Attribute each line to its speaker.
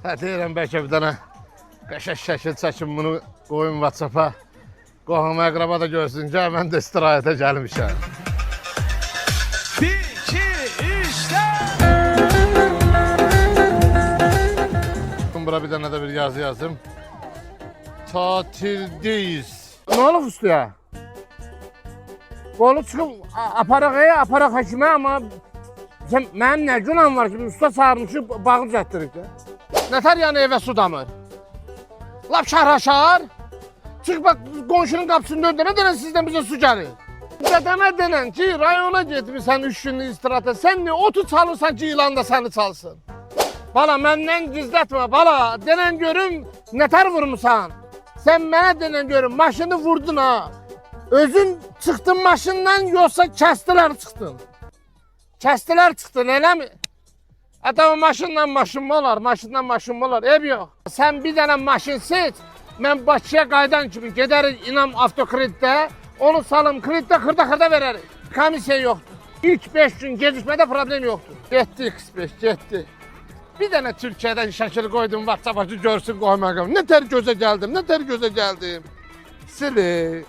Speaker 1: Deyirəm bəlkə bir dənə qəşəng şəkil çəkin bunu qoyun WhatsApp-a. Qohum əqraba da görsün ki, mən də istirahətə gəlmişəm.
Speaker 2: 1, 2, 3'te.
Speaker 1: Bura bir dənə də bir yazı yazdım. Tatildeyiz. Nə olub ustuya? Qolu çıxıb aparaq həkimə, amma mənim nə günahım var ki, usta çağırmışıq, bağı düzəltdirik də. Nətər yəni evə su damır? Lap şarhaşar. Çıx bax, qonşunun qapısında ödənə sizdən bizə su gəlir. Dədəmə denən ki, rayona getmirsən 3 günlük istirahətə, sən niyə otu çalırsan ki, ilan da səni çalsın? Bala, məndən gizlətmə, bala, denən görüm, nətər vurmusan? Sən mənə denən görüm, maşını vurdun ha. Özün çıxdın maşından, yoxsa kəstilər çıxdın? Kəstilər çıxdın, eləmi? Adamı maşından maşın mı olar, maşından maşın mı olar? Ev yox. Sən bir dənə maşın seç, mən Bakıya qaydan kimi gedərik İnam Avtokreditdə, onu salım kreditdə xırda verərik. Komissiya yoxdur. İlk 5 gün gecikmədə problem yoxdur. Getdi X5, getdi. Bir dənə Türkiyədən şəkil qoydum WhatsApp-a ki, görsün qoyma. Nətər gözə gəldim, nətər gözə gəldim. Sili.